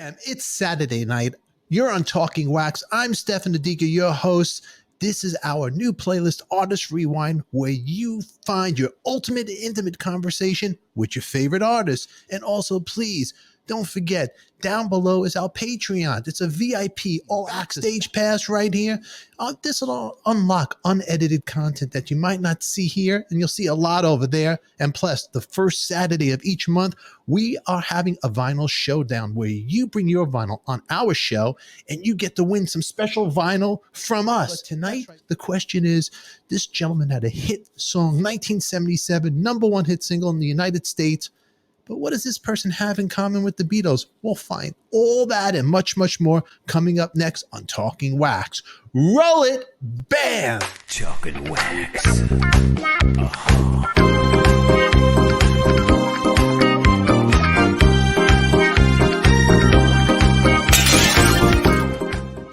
Bam! It's Saturday night. You're on Talking Wax. I'm Stefan ADIKA, your host. This is our new playlist, Artist Rewind, where you find your ultimate intimate conversation with your favorite artists. And also, please, don't forget, down below is our Patreon. It's a VIP all backstage pass right here. This will unlock unedited content that you might not see here, and you'll see a lot over there. And plus, the first Saturday of each month, we are having a vinyl showdown where you bring your vinyl on our show, and you get to win some special vinyl from us. But tonight, the question is, this gentleman had a hit song, 1977, #1 hit single in the United States. But what does this person have in common with the Beatles? We'll find all that and much, much more coming up next on Talking Wax. Roll it, bam! Talking Wax.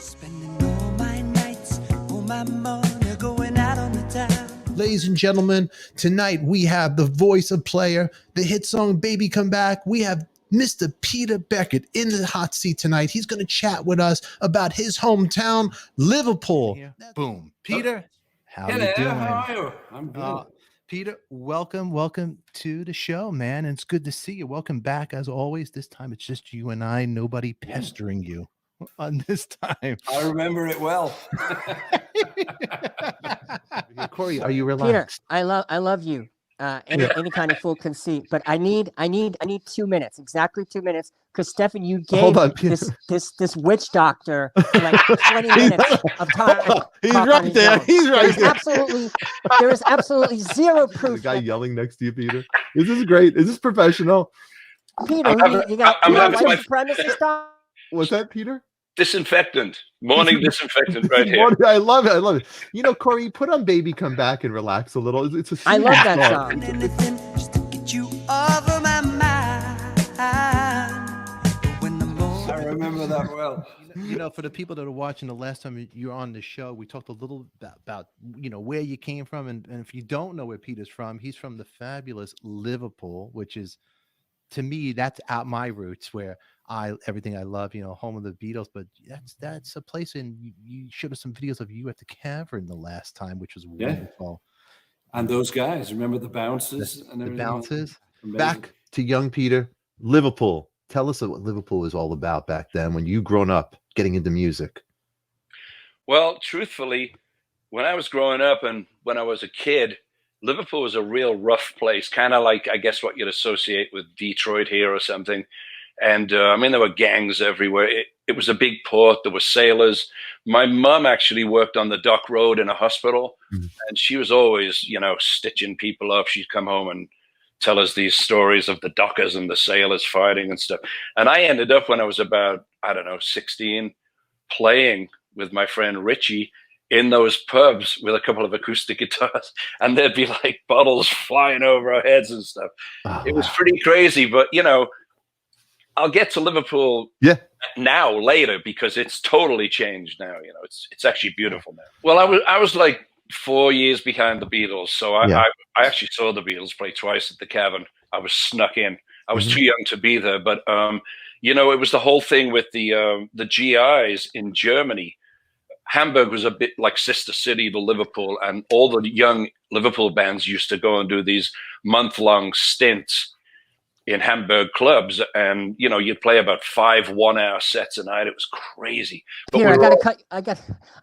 Spending all my nights, all my money going out on the town. Ladies and gentlemen, tonight we have the voice of player, the hit song Baby Come Back. We have Mr. Peter Beckett in the hot seat tonight. He's going to chat with us about his hometown, Liverpool. Yeah. Boom. Peter, how Hello, you doing? how are you? I'm good. Peter, welcome to the show, man. And it's good to see you. Welcome back as always. This time it's just you and I, nobody pestering you on this time. I remember it well. Corey, are you Peter, relaxed? I love you. Any kind of full conceit, but I need 2 minutes, exactly 2 minutes, because Stefan, you gave this witch doctor like 20 minutes of time. He's right there. He's right there. There is absolutely zero proof. The guy yelling next to you, Peter. Is this great? Is this professional? Peter, you got white supremacist stuff. Was that Peter? Disinfectant, morning disinfectant right here. I love it. I love it. You know, Corey, you put on "Baby Come Back" and relax a little. It's a I love that song. Anything just to get you over my mind. But when the moment I remember that well. You know, for the people that are watching, the last time you were on the show, we talked a little about where you came from. And if you don't know where Peter's from, he's from the fabulous Liverpool, which is, to me, that's out my roots, where everything I love, home of the Beatles. But that's a place, and you showed us some videos of you at the Cavern the last time, which was wonderful. And those guys, remember the bounces? The bounces. Amazing. Back to young Peter, Liverpool. Tell us what Liverpool was all about back then when you grown up getting into music. Well, truthfully, when I was growing up and when I was a kid, Liverpool was a real rough place, kind of like, I guess, what you'd associate with Detroit here or something. And I mean, there were gangs everywhere. It was a big port. There were sailors. My mom actually worked on the dock road in a hospital, and she was always, stitching people up. She'd come home and tell us these stories of the dockers and the sailors fighting and stuff. And I ended up, when I was about, 16, playing with my friend Richie in those pubs with a couple of acoustic guitars, and there'd be like bottles flying over our heads and stuff. It was pretty crazy, but I'll get to Liverpool now later, because it's totally changed now. It's actually beautiful now. Well, I was like 4 years behind the Beatles, so I actually saw the Beatles play twice at the Cavern. I was snuck in. I was too young to be there, but it was the whole thing with the GIs in Germany. Hamburg was a bit like sister city to Liverpool, and all the young Liverpool bands used to go and do these month-long stints in Hamburg clubs, and you'd play about 5 1-hour sets a night. It was crazy. But Peter, I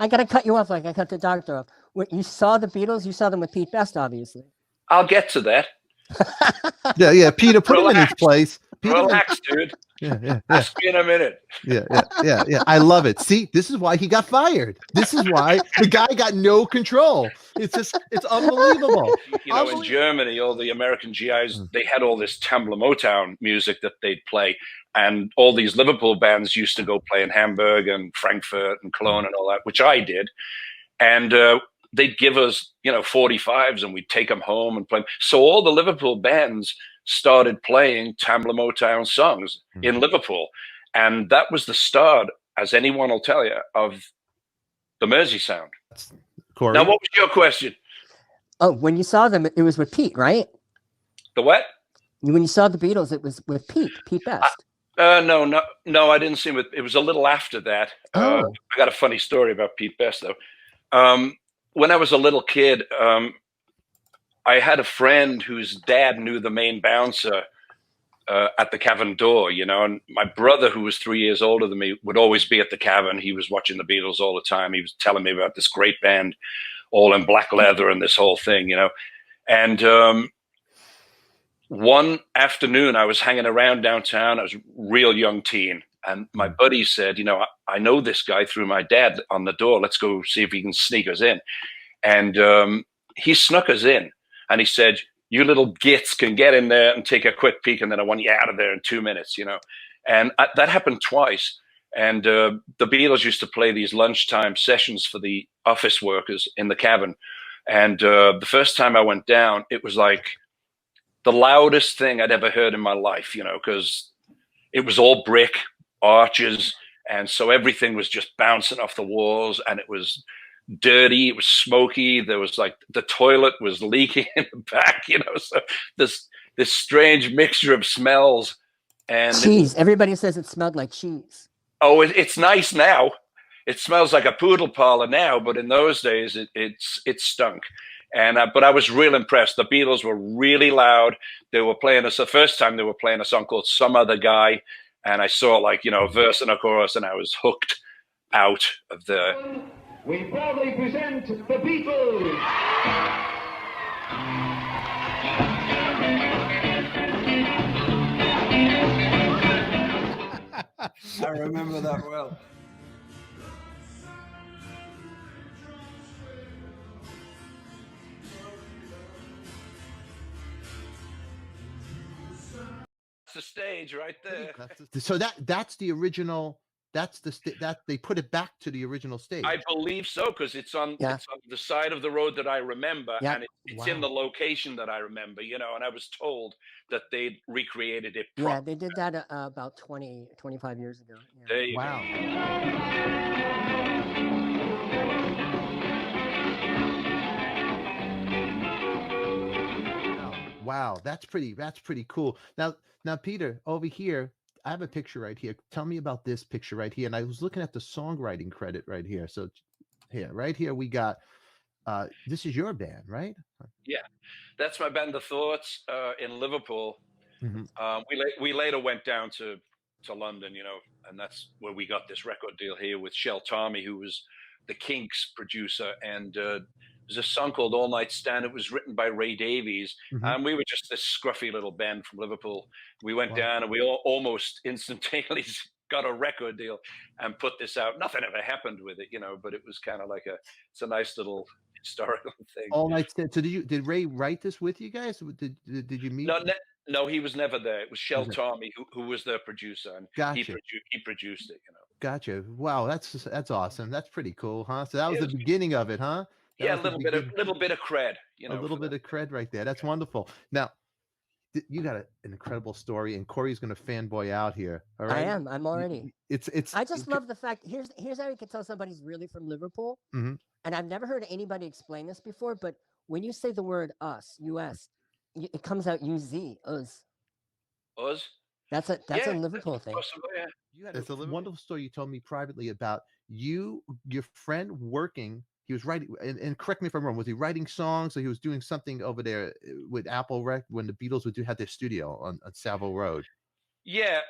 gotta cut you off like I cut the doctor off. When you saw the Beatles, you saw them with Pete Best, obviously. I'll get to that. Yeah. Peter, put him in his place. Relax, dude. Yeah. Ask me in a minute. Yeah. I love it. See, this is why he got fired. This is why the guy got no control. It's unbelievable. In Germany, all the American GIs, they had all this Tambla Motown music that they'd play. And all these Liverpool bands used to go play in Hamburg and Frankfurt and Cologne and all that, which I did. And they'd give us, 45s, and we'd take them home and play. So all the Liverpool bands started playing Tambla Motown songs in Liverpool. And that was the start, as anyone will tell you, of the Mersey sound. Corey? Now, what was your question? Oh, when you saw them, it was with Pete, right? The what? When you saw the Beatles, it was with Pete Best. No, I didn't see him. It was a little after that. I got a funny story about Pete Best, though. When I was a little kid, I had a friend whose dad knew the main bouncer at the cavern door, and my brother, who was 3 years older than me, would always be at the cavern. He was watching the Beatles all the time. He was telling me about this great band, all in black leather and this whole thing, And one afternoon, I was hanging around downtown. I was a real young teen. And my buddy said, I know this guy through my dad on the door. Let's go see if he can sneak us in. And he snuck us in. And he said, you little gits can get in there and take a quick peek, and then I want you out of there in 2 minutes, And that happened twice. And the Beatles used to play these lunchtime sessions for the office workers in the cavern. And the first time I went down, it was like the loudest thing I'd ever heard in my life, because it was all brick, arches. And so everything was just bouncing off the walls, and it was dirty, it was smoky, there was like the toilet was leaking in the back, so this strange mixture of smells. And cheese, everybody says it smelled like cheese. It's nice now. It smells like a poodle parlor now, but in those days it stunk. And but I was real impressed. The Beatles were really loud. They were playing us the first time. They were playing a song called Some Other Guy, and I saw a verse and a chorus, and I was hooked out of the. We proudly present the Beatles. I remember that well. That's the stage right there. So that's the original. That's that they put it back to the original stage. I believe so, because it's on the side of the road that I remember, and it's in the location that I remember, and I was told that they recreated it properly. Yeah, they did that about 25 years ago. Yeah. There you go. Wow, that's pretty cool. Now Peter, over here, I have a picture right here. Tell me about this picture right here. And I was looking at the songwriting credit right here. So right here we got this is your band, right? Yeah, that's my band, The Thoughts, in Liverpool. Mm-hmm. We later went down to London, and that's where we got this record deal here with Shel Talmy, who was the Kinks producer, and there's a song called All Night Stand. It was written by Ray Davies, and we were just this scruffy little band from Liverpool. We went down, and we almost instantaneously got a record deal and put this out. Nothing ever happened with it, but it was kind of like it's a nice little historical thing. All Night Stand. So did Ray write this with you guys? Did you meet? No, he was never there. It was Shel Talmy who was the producer, and gotcha. he produced it. Gotcha. Wow, that's awesome. That's pretty cool, huh? So that was the beginning of it, huh? A little bit of cred, a little bit of cred right there. That's wonderful. Now, you got an incredible story, and Corey's going to fanboy out here. All right, I am. I'm already. It's. I just love the fact. Here's how you can tell somebody's really from Liverpool. Mm-hmm. And I've never heard anybody explain this before, but when you say the word us, U.S., it comes out U-Z, us. Us. That's a Liverpool thing. You had a wonderful story you told me privately about your friend working. He was writing, and correct me if I'm wrong, was he writing songs, or he was doing something over there with Apple Rec when the Beatles would have their studio on Savile Road? Yeah,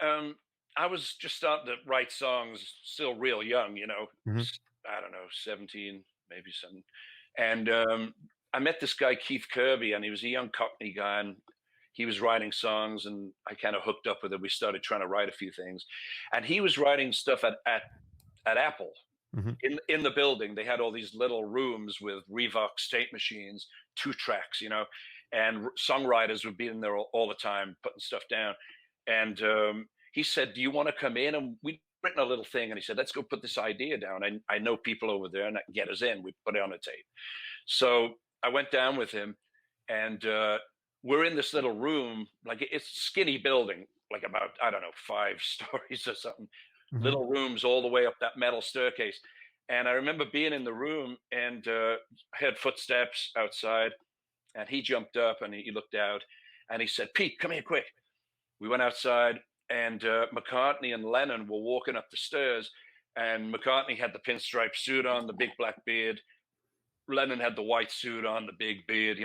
I was just starting to write songs, still real young, Mm-hmm. I don't know, 17, maybe something. And I met this guy, Keith Kirby, and he was a young Cockney guy, and he was writing songs, and I kind of hooked up with him. We started trying to write a few things, and he was writing stuff at Apple. Mm-hmm. In the building. They had all these little rooms with Revox tape machines, 2 tracks, and songwriters would be in there all the time putting stuff down. And he said, do you want to come in? And we'd written a little thing, and he said, let's go put this idea down. I know people over there, and that can get us in. We put it on a tape. So I went down with him, and we're in this little room, like it's a skinny building, like about, I don't know, 5 stories or something. Mm-hmm. Little rooms all the way up that metal staircase. And I remember being in the room, and I heard footsteps outside, and he jumped up and he looked out, and he said, Pete, come here quick. We went outside, and McCartney and Lennon were walking up the stairs, and McCartney had the pinstripe suit on, the big black beard. Lennon had the white suit on, the big beard,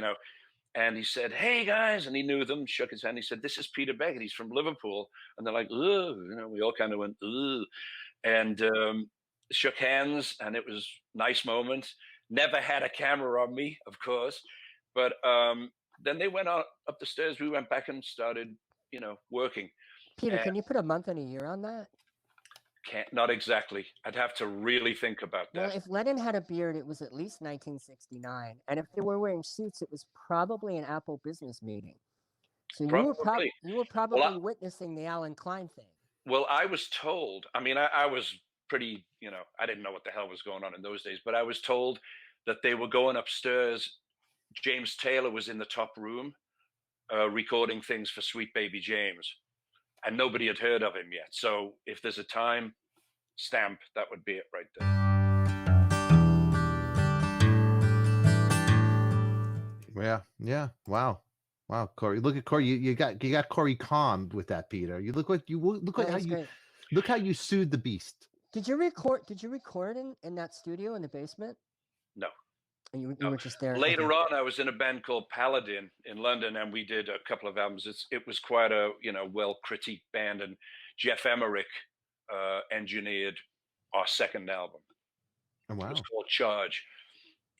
and he said, "Hey guys," and he knew them, shook his hand. He said, "This is Peter Beckett. He's from Liverpool." And they're like, "Ugh," we all kind of went, "Ugh," and shook hands, and it was a nice moment. Never had a camera on me, of course, but then they went up the stairs. We went back and started, working. Peter, can you put a month and a year on that? Not exactly. I'd have to really think about that. Well, if Lennon had a beard, it was at least 1969, and if they were wearing suits, it was probably an Apple business meeting. So you were probably witnessing the Alan Klein thing. Well, I was told. I mean, I was pretty. I didn't know what the hell was going on in those days, but I was told that they were going upstairs. James Taylor was in the top room, recording things for Sweet Baby James. And nobody had heard of him yet. So if there's a time stamp, that would be it right there. Yeah. Wow, Corey. Look at Corey. You got Corey calmed with that, Peter. You look how you soothed the beast. Did you record in that studio in the basement? No. You were just there. Later on, I was in a band called Paladin in London, and we did a couple of albums. It was quite a well critiqued band, and Jeff Emmerich engineered our second album. Oh, wow. It was called Charge,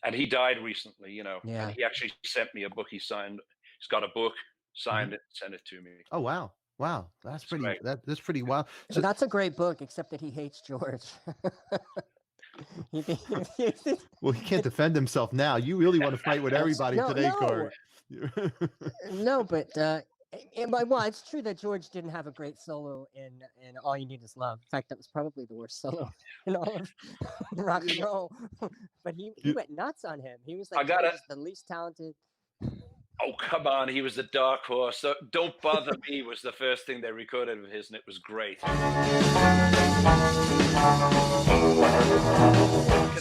and he died recently. Yeah. And he actually sent me a book. He signed. He's got a book, signed it, sent it to me. Oh wow, that's pretty. That's pretty wild. So that's a great book, except that he hates George. Well, he can't defend himself now. You really want to fight with everybody today, Corey. No, but it's true that George didn't have a great solo in All You Need Is Love. In fact, that was probably the worst solo in all of rock and roll. But he went nuts on him. He was like the least talented. Oh, come on. He was the dark horse. So Don't Bother Me was the first thing they recorded of his, and it was great. Can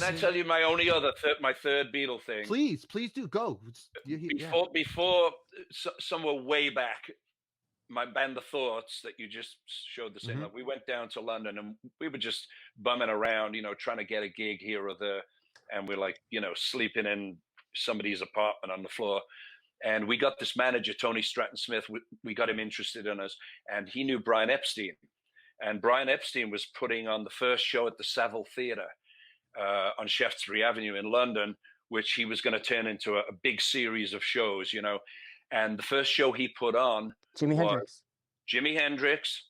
I tell you my only other, my third Beatle thing? Please do. Go. Before somewhere way back, my band, The Thoughts, that you just showed the singer, we went down to London, and we were just bumming around, trying to get a gig here or there. And we're like, sleeping in somebody's apartment on the floor. And we got this manager, Tony Stratton-Smith. We got him interested in us, and he knew Brian Epstein. And Brian Epstein was putting on the first show at the Savile Theatre on Shaftesbury Avenue in London, which he was going to turn into a big series of shows, And the first show he put on Jimi Hendrix.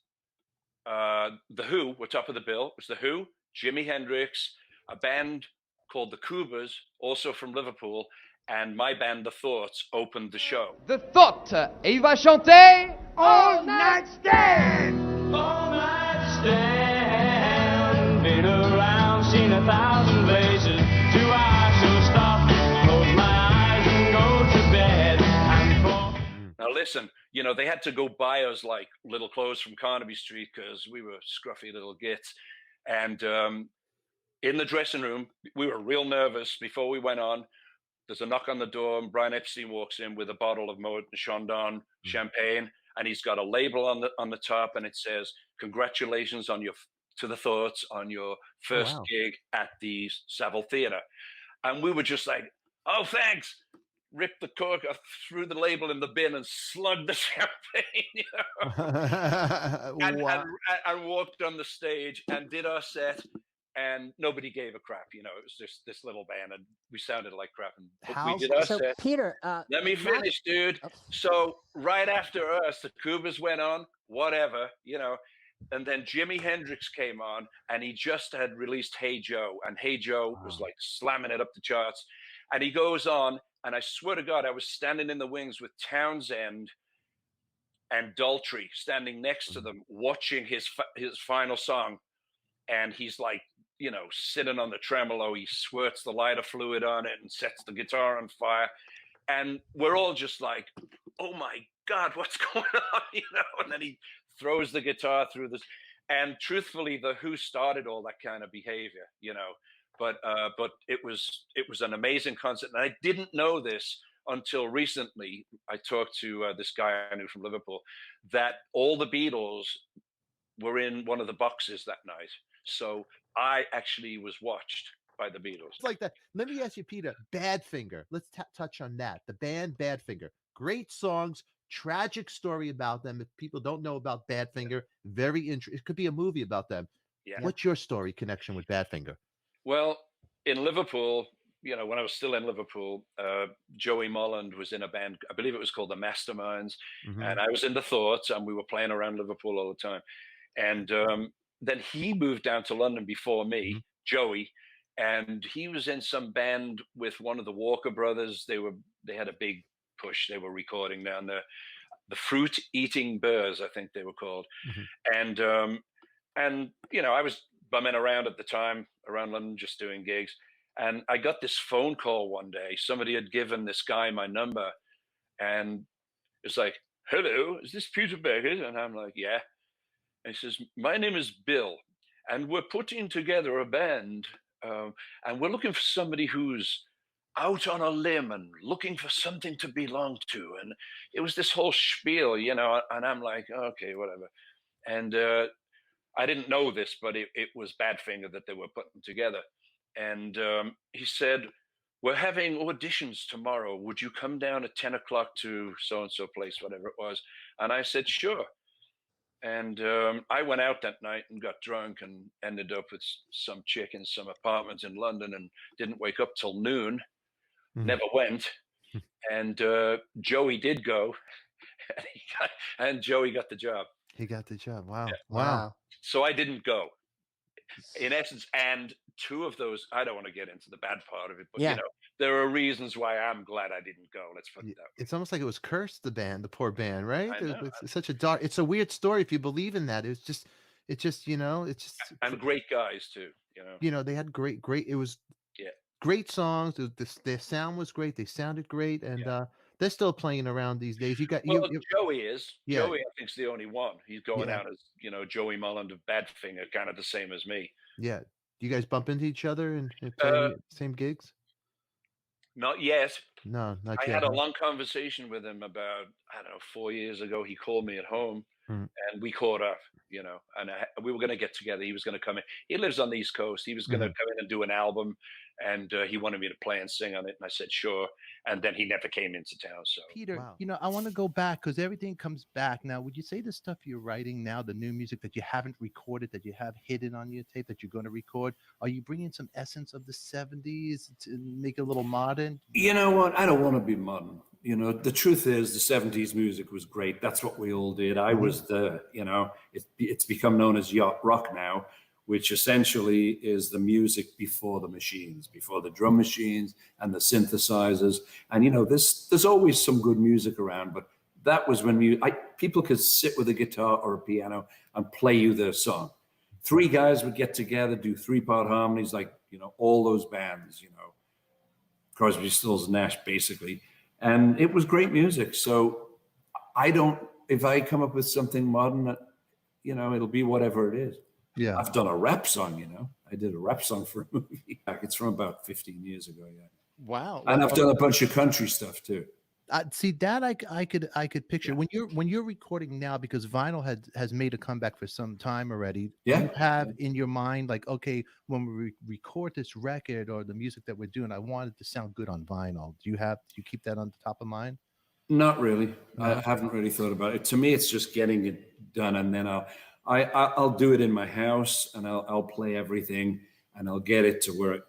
The Who were top of the bill. It was The Who, Jimi Hendrix, a band called the Cougars, also from Liverpool, and my band, The Thoughts, opened the show. The Thought, et il va chanter All Night Stand. All night stand, been around, seen 1,000 places. Do I should stop, close my eyes and go to bed? Now listen, they had to go buy us like little clothes from Carnaby Street because we were scruffy little gits. And in the dressing room, we were real nervous before we went on. There's a knock on the door, and Brian Epstein walks in with a bottle of Moet and Chandon champagne, and he's got a label on the top, and it says, "Congratulations to The Thoughts on your first gig at the Savile Theatre." And we were just like, "Oh, thanks." Ripped the cork, threw the label in the bin, and slugged the champagne, and walked on the stage and did our set. And nobody gave a crap, it was just this little band, and we sounded like crap. And we did our set. Peter, let me finish, dude. Okay. So right after us, the Cougars went on, whatever, and then Jimi Hendrix came on, and he just had released Hey Joe, and Hey Joe was like slamming it up the charts. And he goes on, and I swear to God, I was standing in the wings with Townsend and Daltrey standing next to them, watching his final song, and he's like, sitting on the tremolo, he squirts the lighter fluid on it and sets the guitar on fire. And we're all just like, oh my God, what's going on? And then he throws the guitar through this. And truthfully, the Who started all that kind of behavior, But it was an amazing concert. And I didn't know this, until recently, I talked to this guy I knew from Liverpool, that all the Beatles were in one of the boxes that night. So I actually was watched by the Beatles. It's like that. Let me ask you, Peter, Badfinger. Let's touch on that. The band Badfinger. Great songs, tragic story about them. If people don't know about Badfinger, very interesting. It could be a movie about them. Yeah. What's your story connection with Badfinger? Well, in Liverpool, you know, when I was still in Liverpool, Joey Molland was in a band, I believe it was called the Masterminds, and I was in the Thoughts, and we were playing around Liverpool all the time. And then he moved down to London before me, Joey, and he was in some band with one of the Walker brothers. They had a big push. They were recording down there, the Fruit Eating Bears, I think they were called. And you know, I was bumming around at the time around London, just doing gigs. And I got this phone call one day. Somebody had given this guy my number, and it's like, "Hello, is this Peter Beckett?" And I'm like, "Yeah." And he says, "My name is Bill, and we're putting together a band, and we're looking for somebody who's out on a limb and looking for something to belong to." And it was this whole spiel, you know, and I'm like, okay, whatever. And I didn't know this, but it was Badfinger that they were putting together. And he said, "We're having auditions tomorrow. Would you come down at 10 o'clock to so-and-so place," whatever it was. And I said, "Sure." And I went out that night and got drunk and ended up with some chick in some apartment in London and didn't wake up till noon, never went. And Joey did go, and Joey got the job. He got the job. Wow. Yeah. Wow. So I didn't go, in essence. And two of those, I don't want to get into the bad part of it, but you know, there are reasons why I'm glad I didn't go. Let's put it that way. It's almost like it was cursed, the band, the poor band, right? I know. It's such a dark, it's a weird story if you believe in that. It's just, you know, it's just. And great guys too, you know. You know, they had great, it was great songs. Their sound was great. They sounded great. And they're still playing around these days. You got Joey is. Joey, I think, is the only one. He's going out as, you know, Joey Molland of Badfinger, kind of the same as me. Yeah. Do you guys bump into each other and play same gigs? Not yet. No, not I yet. had a long conversation with him about, I don't know, 4 years ago. He called me at home and we caught up, you know, and we were going to get together. He was going to come in. He lives on the East Coast. He was going to come in and do an album, and he wanted me to play and sing on it. And I said, sure. And then he never came into town. So Peter, you know, I want to go back because everything comes back. Now, would you say the stuff you're writing now, the new music that you haven't recorded, that you have hidden on your tape that you're going to record, are you bringing some essence of the 70s to make it a little modern? You know what? I don't want to be modern. You know, the truth is the 70s music was great. That's what we all did. I was you know, it's become known as yacht rock now, which essentially is the music before the machines, before the drum machines and the synthesizers. And, you know, there's always some good music around, but that was when people could sit with a guitar or a piano and play you their song. Three guys would get together, do 3-part harmonies, like, you know, all those bands, you know, Crosby, Stills, Nash, basically. And it was great music. So if I come up with something modern, you know, it'll be whatever it is. Yeah. I've done a rap song, you know. I did a rap song for a movie. It's from about 15 years ago, yeah. Wow. And I've done a bunch of country stuff too. See that I could picture when you're recording now, because vinyl has made a comeback for some time already. Yeah. You have in your mind, like, okay, when we record this record or the music that we're doing, I want it to sound good on vinyl. Do you keep that on the top of mind? Not really. I haven't really thought about it. To me, it's just getting it done, and then I'll do it in my house, and I'll play everything, and I'll get it to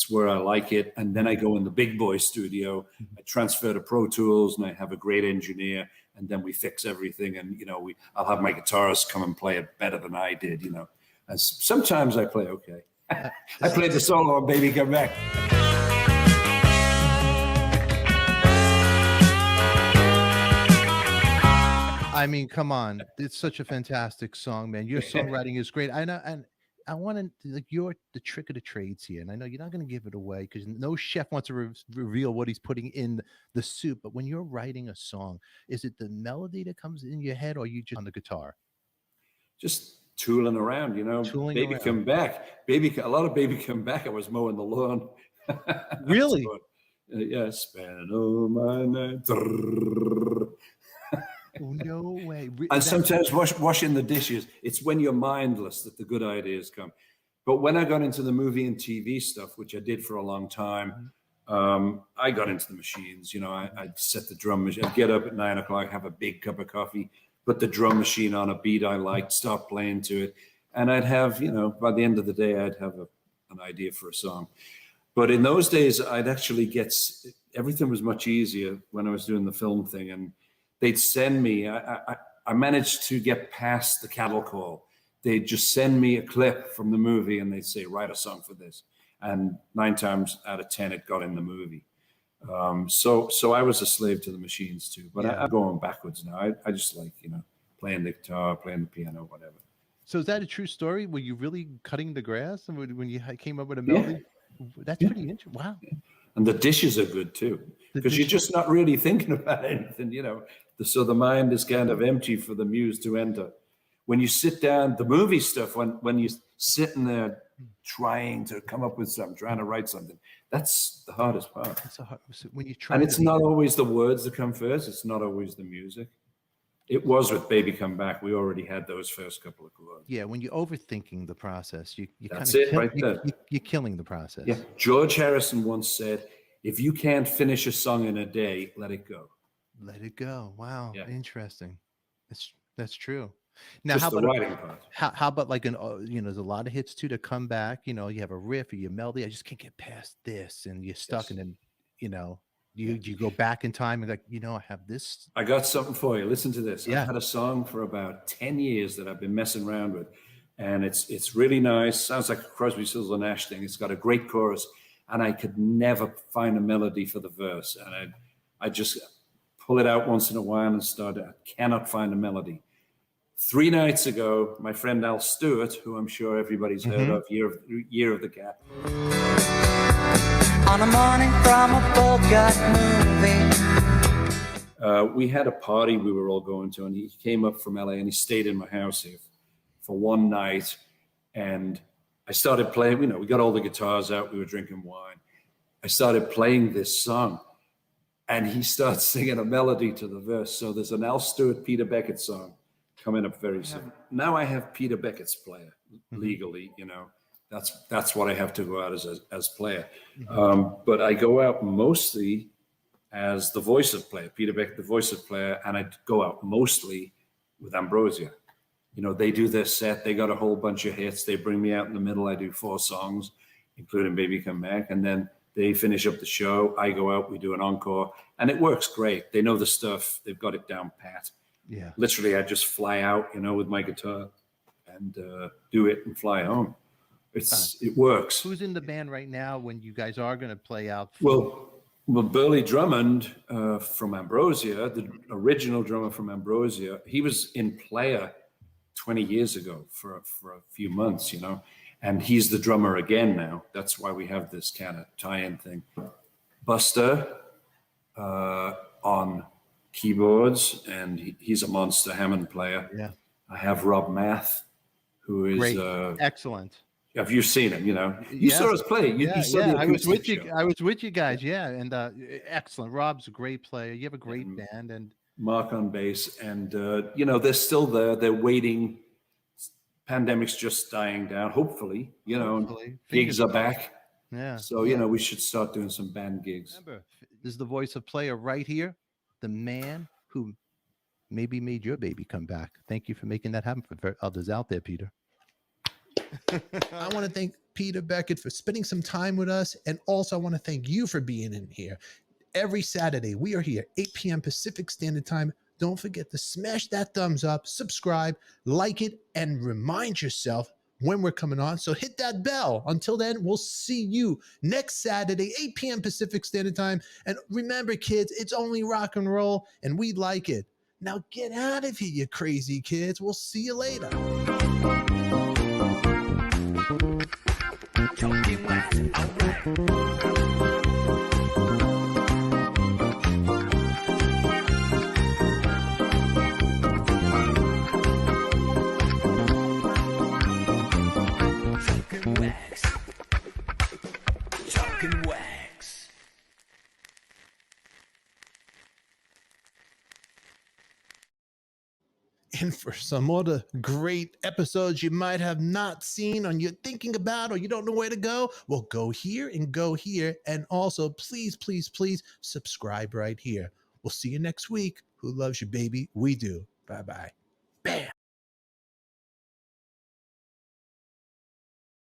where I like it, and then I go in the big boy studio. I transfer to Pro Tools, and I have a great engineer, and then we fix everything. And you know, I'll have my guitarist come and play it better than I did. You know, and sometimes I play okay. I played the solo on "Baby Come Back." I mean, come on. It's such a fantastic song, man. Your songwriting is great. I know, and I want to, like, you're the trick of the trades here. And I know you're not going to give it away because no chef wants to reveal what he's putting in the soup. But when you're writing a song, is it the melody that comes in your head, or are you just on the guitar? Just tooling around, you know. Baby Come Back. A lot of Baby Come Back, I was mowing the lawn. Really? Yeah, spend all my night. Oh, no way. And sometimes washing the dishes, it's when you're mindless that the good ideas come. But when I got into the movie and TV stuff, which I did for a long time, I got into the machines. You know, I'd set the drum machine. I'd get up at 9 o'clock, have a big cup of coffee, put the drum machine on a beat I liked, start playing to it. And I'd have, you know, by the end of the day, I'd have an idea for a song. But in those days, I'd actually everything was much easier when I was doing the film thing. And they'd send me, I managed to get past the cattle call. They'd just send me a clip from the movie and they'd say, write a song for this. And 9 times out of 10, it got in the movie. So I was a slave to the machines too, but I'm going backwards now. I just like, you know, playing the guitar, playing the piano, whatever. So is that a true story? Were you really cutting the grass when you came up with a melody? Yeah. That's pretty interesting. Wow. Yeah. And the dishes are good too, because you're just not really thinking about anything, you know. So the mind is kind of empty for the muse to enter. When you sit down, the movie stuff, when you're sitting there trying to come up with something, trying to write something, that's the hardest part. That's when you try. And it's not always the words that come first. It's not always the music. It was with Baby Come Back. We already had those first couple of chords. Yeah, when you're overthinking the process, that's it right there. You're killing the process. Yeah. George Harrison once said, if you can't finish a song in a day, let it go. Let it go. Wow. Yeah. Interesting. That's true. Now, just the writing part. How about like there's a lot of hits too to come back. You know, you have a riff or your melody. I just can't get past this, and you're stuck, and then you go back in time and like, I have this. I got something for you. Listen to this. I've had a song for about 10 years that I've been messing around with, and it's really nice. Sounds like a Crosby, Stills and Nash thing. It's got a great chorus, and I could never find a melody for the verse, and I just pull it out once in a while and start. I cannot find a melody. 3 nights ago, my friend Al Stewart, who I'm sure everybody's heard of, Year of the Cat. On a morning from a Bogart movie. We had a party we were all going to, and he came up from LA and he stayed in my house here for one night. And I started playing, we got all the guitars out, we were drinking wine. I started playing this song, and he starts singing a melody to the verse. So there's an Al Stewart, Peter Beckett song coming up very soon. Now I have Peter Beckett's player legally, that's what I have to go out as player. But I go out mostly as the voice of player, Peter Beckett, the voice of player, and I go out mostly with Ambrosia. They do their set, they got a whole bunch of hits, they bring me out in the middle, I do 4 songs, including Baby Come Back, and then they finish up the show, I go out, we do an encore, and it works great. They know the stuff, they've got it down pat. Yeah. Literally, I just fly out, with my guitar and do it and fly home. It works. Who's in the band right now when you guys are going to play out? Well, Burley Drummond from Ambrosia, the original drummer from Ambrosia, he was in Player 20 years ago for a few months, and he's the drummer again now. That's why we have this kind of tie-in thing. Buster on keyboards, and he's a monster Hammond player. Yeah. I have Rob Math, who is great. Excellent. Have you seen him? You saw us play. You saw the I was with show. you. I was with you guys. Yeah, and excellent. Rob's a great player. You have a great band, and Mark on bass, and they're still there. They're waiting. Pandemic's just dying down. Hopefully, gigs are back. Yeah. So we should start doing some band gigs. Remember, this is the voice of player right here. The man who maybe made your baby come back. Thank you for making that happen for others out there, Peter. I want to thank Peter Beckett for spending some time with us. And also I want to thank you for being in here. Every Saturday, we are here, 8 p.m. Pacific Standard Time. Don't forget to smash that thumbs up, subscribe, like it, and remind yourself when we're coming on. So hit that bell. Until then, we'll see you next Saturday, 8 p.m. Pacific Standard Time. And remember, kids, it's only rock and roll, and we like it. Now get out of here, you crazy kids. We'll see you later. Talking wax, all right. Wax. Talking wax. And for some other great episodes you might have not seen or you're thinking about or you don't know where to go, well, go here and go here. And also, please, please, please subscribe right here. We'll see you next week. Who loves you, baby? We do. Bye-bye. Bam.